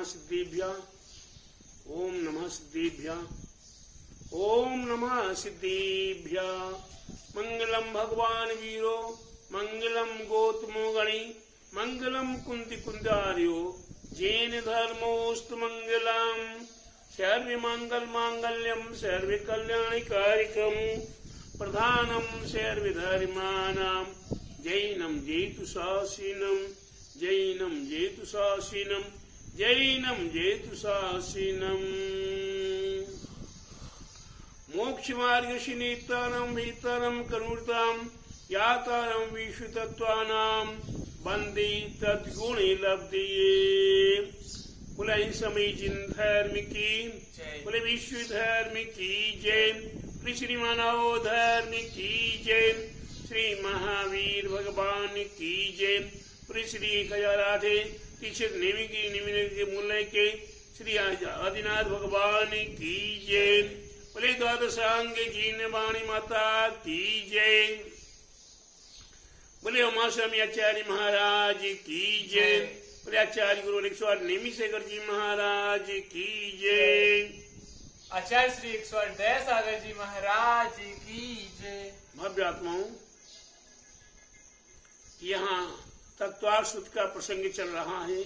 नमः सिद्धिभ्यः। ओम नमः सिद्धिभ्यः। ओम नमः सिद्धिभ्यः। मंगलम भगवान वीरो, मंगलम गौतमो गणी, मंगलम कुंती कुंदार्यो, जैन धर्मोस्तु मंगलम। सर्व मंगल मांगल्यम सर्व कल्याणकारिकम प्रधानम सर्व धर्माणाम जैनम जेतु शासीनम, जैनम जेतु शासीनम, जैनम जेतु शासीनम। मोक्ष मार्ग नितारम भीतरम करुणताम यातारम विश्वतत्वानाम बंदी तद्गुणी लब्धिये। बोले समीचीन धर्म की, बोले विश्व धर्म की जय, श्री मानव धर्म की जय, श्री महावीर भगवान की जय, श्री खजाराधे तीसरे नेमी की निमिन के मूल्य के श्री आदिनाथ भगवान की जय। बोले द्वादशांग जीन वाणी माता की जय। बोले उमास्वामी आचार्य महाराज की जय। बोले आचार्य गुरु 108 नेमी शेखर जी महाराज की जय। आचार्य श्री 108 दया सागर जी महाराज की जय। भव्य आत्माओं, यहाँ तत्वार सूत्र का प्रसंग चल रहा है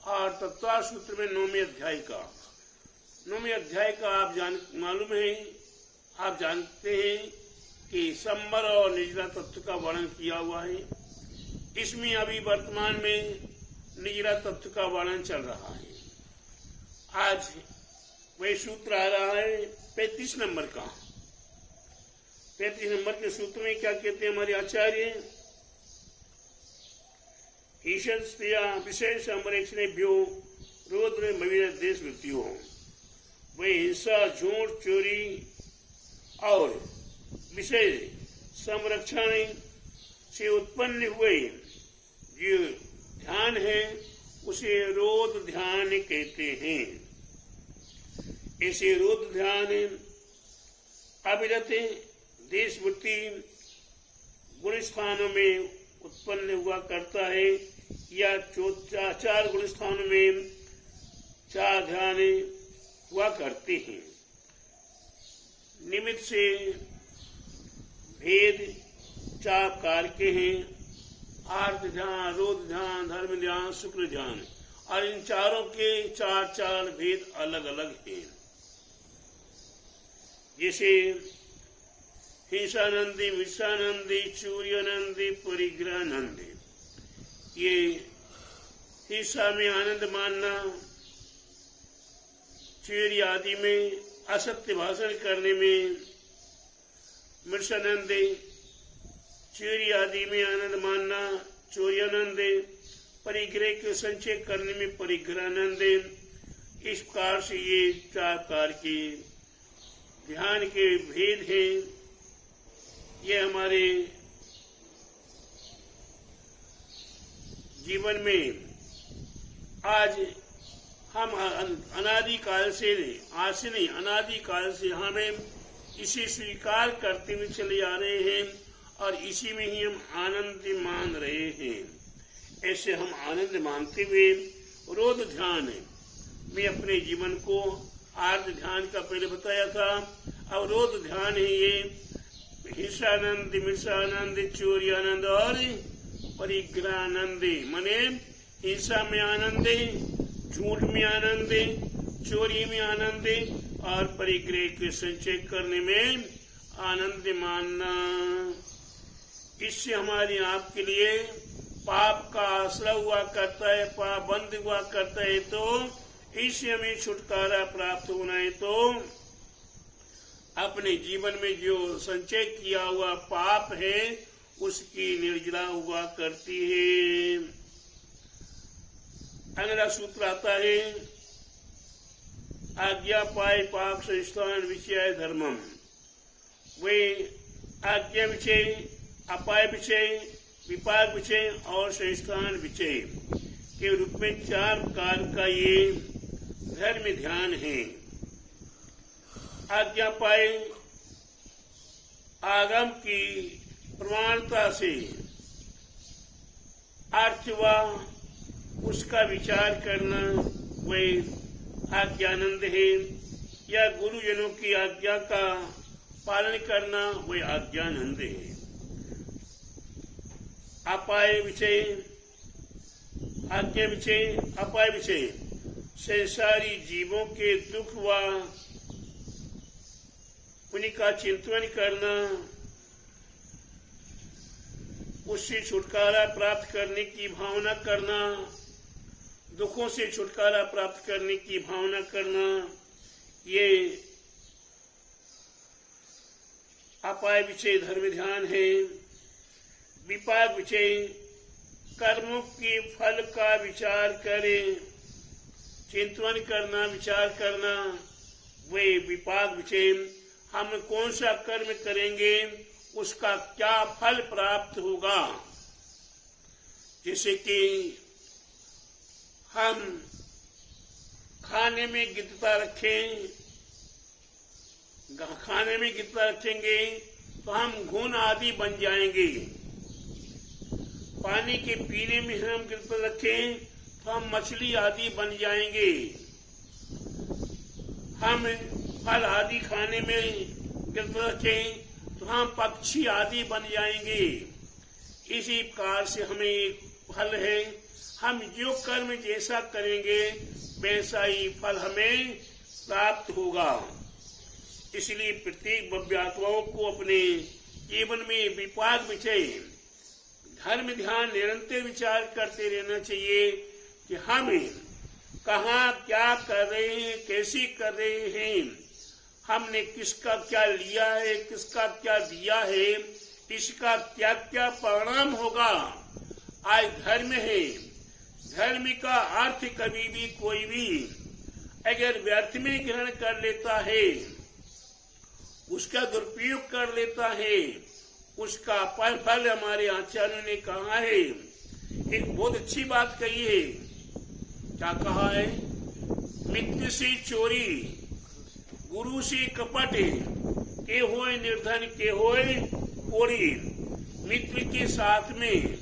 और तत्वार सूत्र में 9वें अध्याय का आप मालूम है, आप जानते हैं कि संबर और निजरा तत्व का वर्णन किया हुआ है। इसमें अभी वर्तमान में निजरा तत्व का वर्णन चल रहा है। आज वही सूत्र आ रहा है 35 नंबर का। 35 नंबर के सूत्र में क्या कहते हैं हमारे आचार्य? ईशस्त्रिया विशेष संरक्षणेभ्यो रुद्र मवीर देश मृत्यु। वही हिंसा, झूठ, चोरी और विशेष संरक्षण से उत्पन्न हुए जो ध्यान है उसे रोध ध्यान कहते हैं। ऐसे रोध ध्यान अविरत देशवृत्ति गुण स्थानों में उत्पन्न हुआ करता है, या 4 गुण स्थानों में 4 ध्यान हुआ करते हैं। निमित्त से भेद 4 प्रकार के हैं: आर्थ ध्यान, रोध ध्यान, धर्म ध्यान, शुक्र ध्यान। और इन चारों के 4 भेद अलग अलग हैं। जैसे हिंसानंदी, विषानंदी, चूर्यानंदी, परिग्रहानंदी। ये हिंसा में आनंद मानना, चोरी आदि में असत्य भाषण करने में मृषानंद, चोरी आदि में आनंद मानना चौर्यानंद, परिग्रह के संचय करने में परिग्रहानंद। इस प्रकार से ये 4 प्रकार के ध्यान के भेद हैं। ये हमारे जीवन में आज हम अनादिकाल से, आज से नहीं, अनादिकाल से हमें इसे स्वीकार करते हुए चले आ रहे हैं और इसी में ही हम आनंद मान रहे हैं। ऐसे हम आनंद मानते हुए रोध ध्यान में अपने जीवन को, आर्थ ध्यान का पहले बताया था, अब रोध ध्यान है ये हिंसानंद, मिर्षानंद, चौर्यानंद और परिग्रहानंद। माने हिंसा में आनंद, झूठ में आनंद, चोरी में आनंद और परिग्रह के संचय करने में आनंद मानना। इससे हमारी आपके लिए पाप का आश्रय हुआ करता है, पाप बंद हुआ करता है। तो इससे हमें छुटकारा प्राप्त होना है तो अपने जीवन में जो संचय किया हुआ पाप है उसकी निर्जरा हुआ करती है। अगला सूत्र आता है, आज्ञा पाए पाप संस्थान विषय धर्मम। वे आज्ञा विषय, अपाय विषय, विपाक विषय और संस्थान विषय के रूप में 4 प्रकार का ये धर्म ध्यान है। आज्ञा पाए आगम की प्रमाणता से अर्थ व उसका विचार करना वह आज्ञानंद है, या गुरुजनों की आज्ञा का पालन करना वह आज्ञानंद है। अपाय विषय, आज्ञा विषय, अपाय विषय संसारी जीवों के दुख व उनका चिंतन करना, उससे छुटकारा प्राप्त करने की भावना करना, दुखों से छुटकारा प्राप्त करने की भावना करना, ये अपाय विषय धर्म ध्यान है। विपाक विषय कर्मों के फल का विचार करें, चिंतन करना, विचार करना, वे विपाक विषय हम कौन सा कर्म करेंगे, उसका क्या फल प्राप्त होगा। जैसे कि हम खाने में गिद्धता रखें, खाने में गिद्धता रखेंगे तो हम घुन आदि बन जाएंगे। पानी के पीने में हम गिद्धता रखें तो हम मछली आदि बन जाएंगे। हम फल आदि खाने में गिद्धता रखें तो हम पक्षी आदि बन जाएंगे। इसी प्रकार से हमें एक फल है, हम जो कर्म जैसा करेंगे वैसा ही फल हमें प्राप्त होगा। इसलिए प्रत्येक भव्यात्माओं को अपने जीवन में विपाक विषय धर्म ध्यान निरंतर विचार करते रहना चाहिए कि हम कहाँ क्या कर रहे हैं, कैसे कर रहे हैं, हमने किसका क्या लिया है, किसका क्या दिया है, इसका क्या क्या परिणाम होगा। आज धर्म है, धर्म का अर्थ कभी भी कोई भी अगर व्यर्थ में ग्रहण कर लेता है, उसका दुरुपयोग कर लेता है, उसका फल हमारे आचार्यों ने कहा है। एक बहुत अच्छी बात कही है, क्या कहा है? मित्र से चोरी, गुरु से कपट, के होए निर्धन, के होए कोड़ी। मित्र के साथ में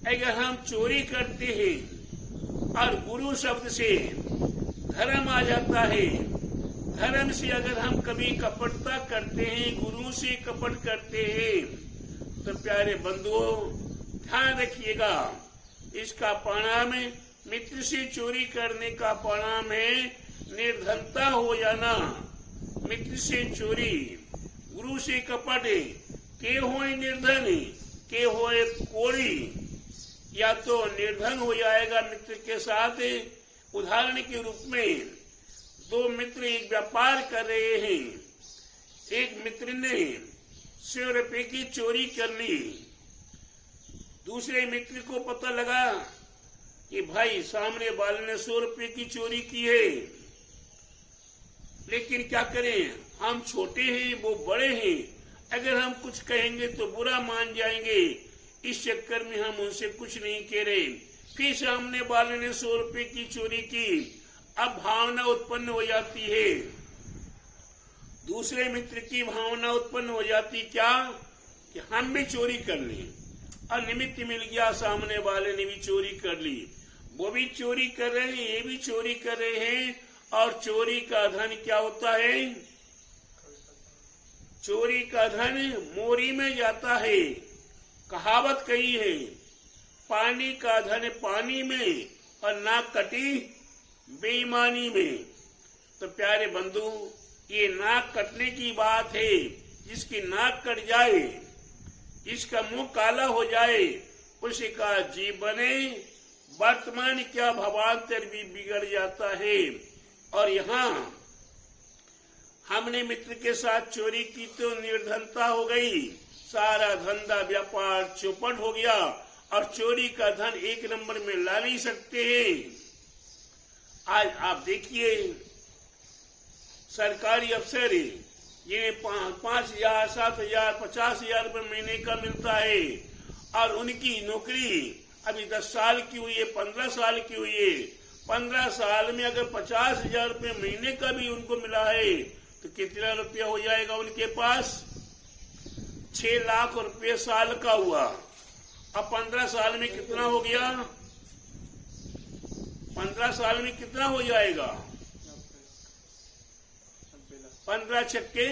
अगर हम चोरी करते हैं और गुरु शब्द से धर्म आ जाता है, धर्म से अगर हम कभी कपटता करते हैं, गुरु से कपट करते हैं, तो प्यारे बंधुओं ध्यान रखिएगा, इसका परिणाम मित्र से चोरी करने का परिणाम है निर्धनता हो जाना। मित्र से चोरी, गुरु से कपट, के होए निर्धन, के होए कोड़ी। या तो निर्धन हो जाएगा मित्र के साथ। उदाहरण के रूप में दो मित्र एक व्यापार कर रहे हैं, एक मित्र ने 100 रुपए की चोरी कर ली, दूसरे मित्र को पता लगा कि भाई सामने वाले ने 100 रुपए की चोरी की है, लेकिन क्या करें, हम छोटे हैं वो बड़े हैं, अगर हम कुछ कहेंगे तो बुरा मान जाएंगे, इस चक्कर में हम उनसे कुछ नहीं कह रहे। फिर सामने वाले ने 100 रुपए की चोरी की, अब भावना उत्पन्न हो जाती है, दूसरे मित्र की भावना उत्पन्न हो जाती क्या कि हम भी चोरी कर लें, और निमित्त मिल गया, सामने वाले ने भी चोरी कर ली, वो भी चोरी कर रहे हैं, ये भी चोरी कर रहे हैं, और चोरी का धन क्या होता है? चोरी का धन मोरी में जाता है। कहावत कही है, पानी का धन पानी में और नाक कटी बेईमानी में। तो प्यारे बंधु, ये नाक कटने की बात है। जिसकी नाक कट जाए, जिसका मुंह काला हो जाए, उसका जीवन वर्तमान क्या भवांतर भी बिगड़ जाता है। और यहाँ हमने मित्र के साथ चोरी की तो निर्धनता हो गई, सारा धंधा व्यापार चौपट हो गया, और चोरी का धन एक नंबर में ला नहीं सकते हैं। आज आप देखिए, सरकारी अफसर जिन्हें 5,000, 7,000, 50,000 रुपये महीने का मिलता है, और उनकी नौकरी अभी 10 साल की हुई है, 15 साल की हुई है। 15 साल में अगर 50,000 रुपये महीने का भी उनको मिला है, तो कितना रुपया हो जाएगा उनके पास? 6 लाख रुपये साल का हुआ। अब 15 साल में कितना हो गया? 15 साल में कितना हो जाएगा? 15 छक्के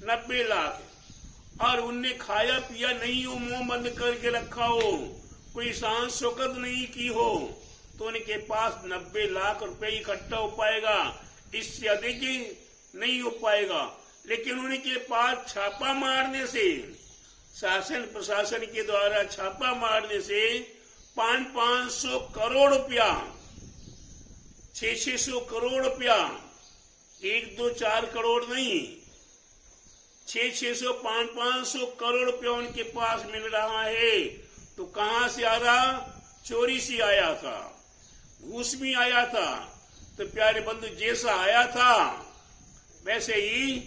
90 लाख। और उनने खाया पिया नहीं हो, मुंह बंद करके रखा हो, कोई शान शौकत नहीं की हो, तो उनके पास 90 लाख रुपए इकट्ठा हो पाएगा, इससे अधिक नहीं हो पाएगा। लेकिन उनके पास छापा मारने से, शासन प्रशासन के द्वारा छापा मारने से 500 करोड़ रुपया, 600 करोड़ रुपया, 1 2 4 करोड़ नहीं, 600 500 करोड़ रुपया उनके पास मिल रहा है। तो कहां से आ रहा? चोरी से आया था, घूस भी आया था। तो प्यारे बंधु, जैसा आया था वैसे ही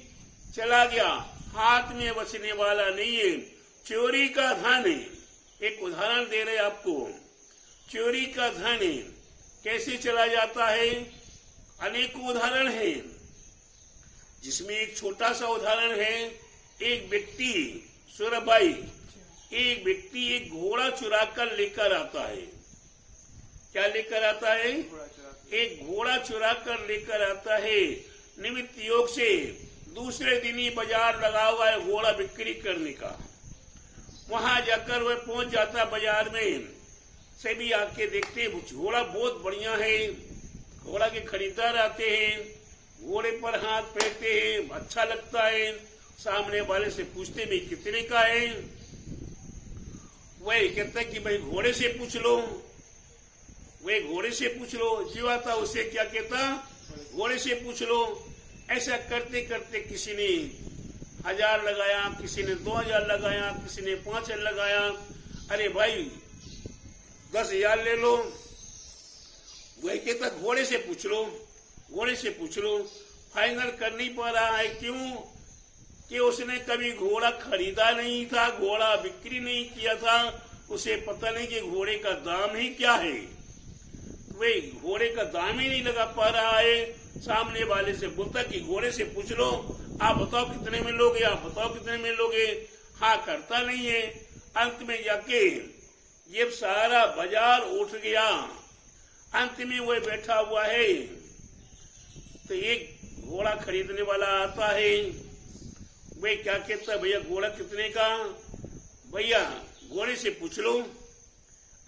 चला गया, हाथ में बचने वाला नहीं है। चोरी का धन, एक उदाहरण दे रहे आपको, चोरी का धन कैसे चला जाता है? अनेकों उदाहरण है, जिसमें एक छोटा सा उदाहरण है। एक व्यक्ति, सौरभ भाई, एक व्यक्ति एक घोड़ा चुरा कर लेकर आता है। क्या लेकर आता है? एक घोड़ा चुरा कर लेकर आता है। निमित्त योग से दूसरे दिन ही बाजार लगा हुआ है घोड़ा बिक्री करने का। वहां जाकर वह पहुंच जाता बाजार में, सभी आके देखते घोड़ा बहुत बढ़िया है, घोड़ा के खरीदार आते हैं, घोड़े पर हाथ फेरते हैं, अच्छा लगता है। सामने वाले से पूछते भाई कितने का है? वह कहता है कि भाई घोड़े से पूछ लो, वह घोड़े से पूछ लो। जो आता उसे क्या कहता? घोड़े से पूछ लो। ऐसा करते करते किसी ने 1000 लगाया, किसी ने 2000 लगाया, किसी ने 5000 लगाया। अरे भाई 10,000 ले लो। वह कहता घोड़े से पूछ लो, घोड़े से पूछ लो। फाइनल कर नहीं पा रहा है, क्यों? कि उसने कभी घोड़ा खरीदा नहीं था, घोड़ा बिक्री नहीं किया था, उसे पता नहीं कि घोड़े का दाम ही क्या है। वे घोड़े का दाम ही नहीं लगा पा रहा है। सामने वाले से बोलता कि घोड़े से पूछ लो, आप बताओ कितने में लोगे, आप बताओ कितने में लोगे। हाँ करता नहीं है। अंत में जाके ये सारा बाजार उठ गया, अंत में वह बैठा हुआ है। तो एक घोड़ा खरीदने वाला आता है। वे क्या कहता है, भैया घोड़ा कितने का? भैया घोड़े से पूछ लो।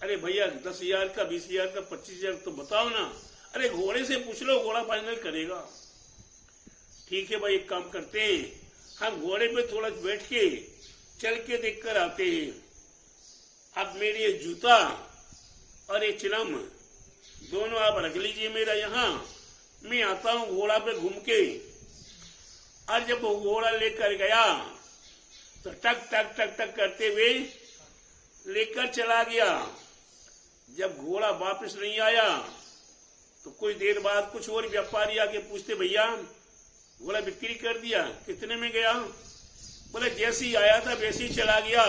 अरे भैया 10,000 का, 20,000 का, 25,000 तो बताओ ना। अरे घोड़े से पूछ लो, घोड़ा फाइनल करेगा। ठीक है भाई, एक काम करते हैं, हम घोड़े पे थोड़ा बैठ के चल के देख कर आते हैं। अब मेरी ये जूता और ये चिलम दोनों आप रख लीजिए मेरा यहाँ, मैं आता हूँ घोड़ा पे घूम के। और जब वो घोड़ा लेकर गया तो टक टक टक टक करते हुए लेकर चला गया। जब घोड़ा वापस नहीं आया तो कुछ देर बाद कुछ और व्यापारी आके पूछते, भैया घोड़ा बिक्री कर दिया, कितने में गया? बोले जैसे ही आया था वैसे ही चला गया,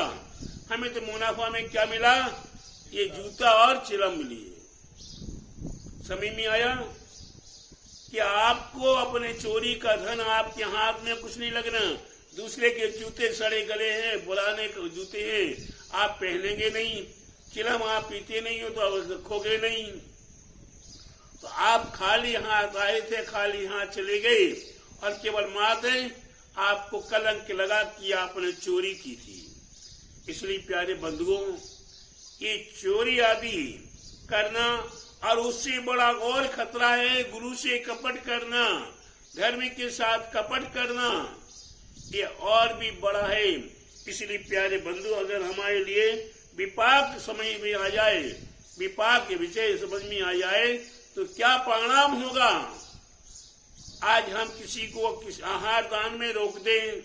हमें तो मुनाफा में क्या मिला? ये जूता और चिलम मिली है। समझ में आया कि आपको अपने चोरी का धन आपके हाथ में कुछ नहीं लगना। दूसरे के जूते सड़े गले हैं, पुराने जूते हैं, आप पहनेंगे नहीं। चिलम आप पीते नहीं हो तो आप रखोगे नहीं। तो आप खाली हाथ आए थे, खाली हाथ चले गए, और केवल मात्र आपको कलंक लगा कि आपने चोरी की थी। इसलिए प्यारे बंधुओं, ये चोरी आदि करना, और उससे बड़ा और खतरा है गुरु से कपट करना, धर्म के साथ कपट करना, ये और भी बड़ा है। इसलिए प्यारे बंधु, अगर हमारे लिए विपाक समझ में आ जाए, विपाक के विषय समझ में आ जाए, तो क्या परिणाम होगा। आज हम किसी को आहार दान में रोक दें,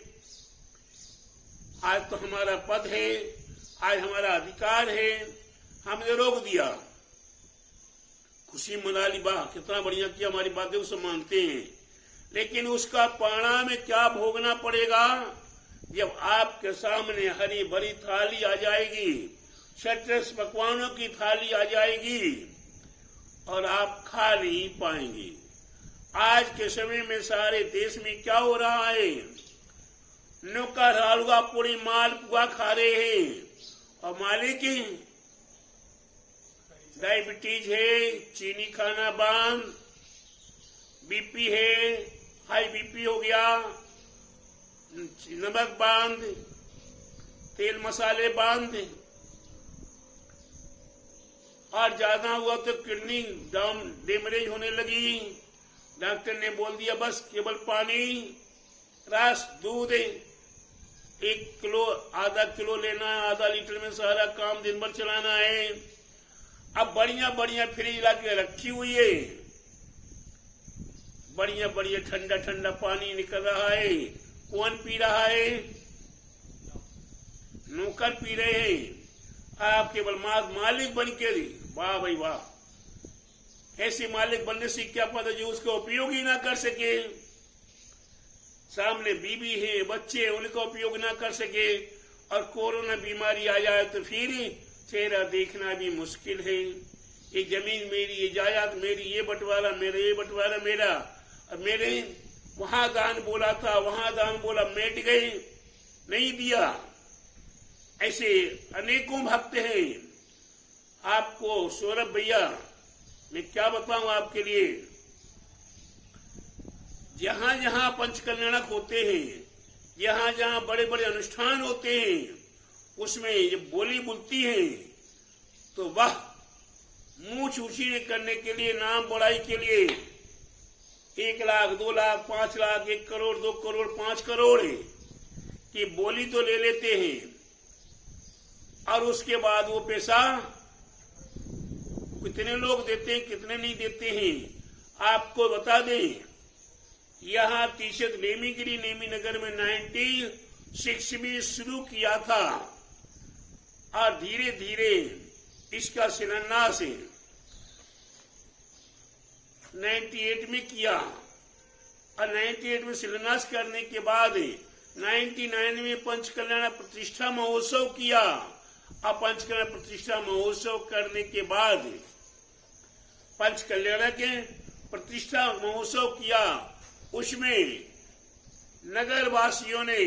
आज तो हमारा पद है, आज हमारा अधिकार है, हमने रोक दिया, खुशी मना ली, वाह कितना बढ़िया किया, हमारी बातें सब मानते हैं। लेकिन उसका परिणाम में क्या भोगना पड़ेगा? जब आपके सामने हरी भरी थाली आ जाएगी, 36 पकवानों की थाली आ जाएगी, और आप खा नहीं पाएंगे। आज के समय में सारे देश में क्या हो रहा है? नौकर हलवा पूरी मालपुआ खा रहे हैं, और मालिक डायबिटीज है, चीनी खाना बंद, बीपी है, हाई बीपी हो गया, नमक बंद, तेल मसाले बंद, और ज्यादा हुआ तो किडनी डैमेज होने लगी। डॉक्टर ने बोल दिया बस केवल पानी, रस, दूध 1 किलो आधा किलो लेना है, आधा लीटर में सारा काम दिन भर चलाना है। अब बढ़िया बढ़िया फ्रिज ला के रखी हुई है, बढ़िया बढ़िया ठंडा ठंडा पानी निकल रहा है। कौन पी रहा है? नौकर पी रहे हैं। आप केवल मालिक बन के, वाह भाई वाह, ऐसे मालिक बनने से क्या पता जो उसका उपयोग ही ना कर सके। सामने बीबी है, बच्चे, उनका उपयोग ना कर सके, और कोरोना बीमारी आ जाए तो फिर चेहरा देखना भी मुश्किल है। ये जमीन मेरी, ये जायदाद मेरी, ये बंटवारा मेरा, ये बंटवारा मेरा, और मेरे वहां दान बोला था, वहां दान बोला, मिट गई, नहीं दिया। ऐसे अनेकों भक्त हैं। आपको सौरभ भैया मैं क्या बताऊं आपके लिए, जहां जहां पंचकल्याणक होते हैं, जहां जहां बड़े बड़े अनुष्ठान होते हैं, उसमें ये बोली बोलती है तो वाह, मुंह ऊंची करने के लिए, नाम बढ़ाई के लिए 1 लाख, 2 लाख, 5 लाख, 1 करोड़, 2 करोड़, 5 करोड़ की बोली तो ले लेते हैं, और उसके बाद वो पैसा कितने लोग देते हैं, कितने नहीं देते हैं। आपको बता दें, यहाँ तीसत नेमीगिरी नेमी नगर में 96 में शुरू किया था, और धीरे धीरे इसका शिलान्यास 98 में किया, और 98 में शिलान्यास करने के बाद 99 में पंचकल्याण प्रतिष्ठा महोत्सव किया। अब पंचकल्याण प्रतिष्ठा महोत्सव करने के बाद पंचकल्याण के प्रतिष्ठा महोत्सव किया, उसमें नगर वासियों ने,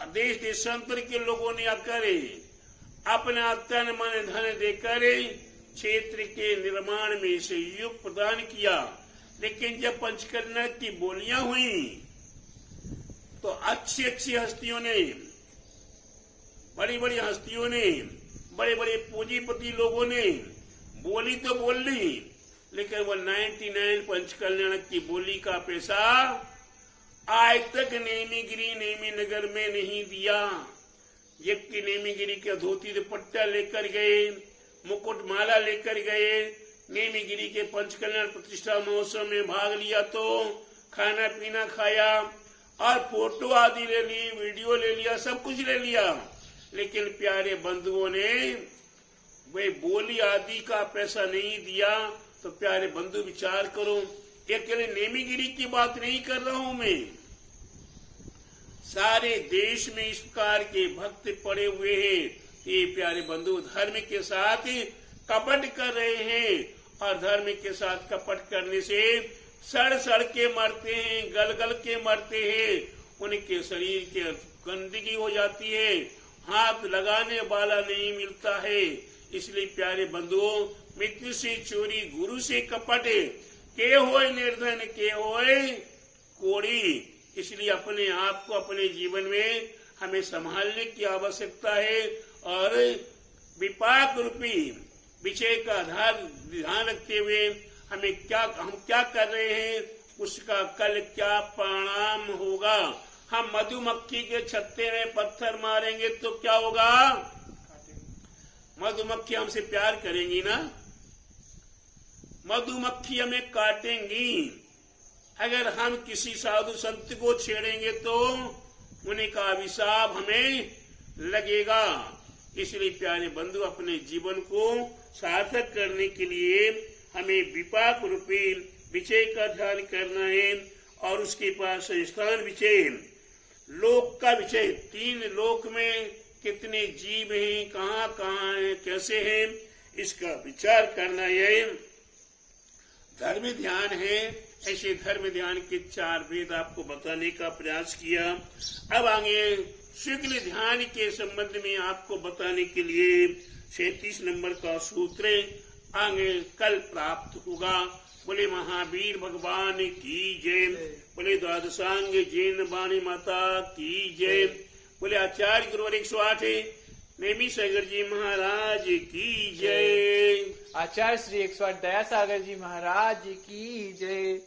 देश देशांतर के लोगों ने आकर अपना तन मन धन देकर क्षेत्र के निर्माण में सहयोग प्रदान किया। लेकिन जब पंचकल्याण की बोलियां हुई तो अच्छी अच्छी हस्तियों ने, बड़ी बड़ी हस्तियों ने, बड़े बड़े पूंजीपति लोगों ने बोली तो बोल ली, लेकिन वो 99 पंचकल्याण की बोली का पैसा आज तक नेमीगिरी नेमी नगर में नहीं दिया। जबकि नेमीगिरी के धोती दुपट्टा लेकर गए, मुकुट माला लेकर गए, नेमीगिरी के पंचकल्याण प्रतिष्ठा महोत्सव में भाग लिया, तो खाना पीना खाया और फोटो आदि ले ली, वीडियो ले लिया, सब कुछ ले लिया, लेकिन प्यारे बंधुओं ने वे बोली आदि का पैसा नहीं दिया। तो प्यारे बंधु विचार करो, ये केवल नेमीगिरी की बात नहीं कर रहा हूं मैं, सारे देश में इस प्रकार के भक्त पड़े हुए हैं। ये प्यारे बंधु धर्म के साथ कपट कर रहे हैं, और धर्म के साथ कपट करने से सड़ सड़ के मरते हैं, गल गल के मरते हैं, उनके शरीर की गंदगी हो जाती है, हाथ लगाने वाला नहीं मिलता है। इसलिए प्यारे बंधुओं, मित्र से चोरी, गुरु से कपट, के होए निर्धन, के होए कोड़ी। इसलिए अपने आप को अपने जीवन में हमें संभालने की आवश्यकता है, और विपाक रूपी विषय का ध्यान रखते हुए हम क्या कर रहे हैं, उसका कल क्या परिणाम होगा। हम मधुमक्खी के छत्ते में पत्थर मारेंगे तो क्या होगा? मधुमक्खी हमसे प्यार करेंगी ना, मधुमक्खी हमें काटेंगी। अगर हम किसी साधु संत को छेड़ेंगे तो उनका अभिशाप हमें लगेगा। इसलिए प्यारे बंधु, अपने जीवन को सार्थक करने के लिए हमें विपाक रूपी विषय का ध्यान करना है, और उसके पास संस्थान विषय, लोक का विषय, 3 लोक में कितने जीव हैं, कहाँ कहाँ हैं, कैसे हैं, इसका विचार करना है। धर्म ध्यान है, ऐसे धर्म ध्यान के 4 भेद आपको बताने का प्रयास किया। अब आगे शीघ्र ध्यान के संबंध में आपको बताने के लिए 37 नंबर का सूत्र आगे कल प्राप्त होगा। बोले महावीर भगवान की जय। बोले द्वादशांग जैन वाणी माता की जय। बोले आचार्य गुरुवर 108 नेमी सागर जी महाराज की जय। आचार्य श्री 108 दया सागर जी महाराज की जय।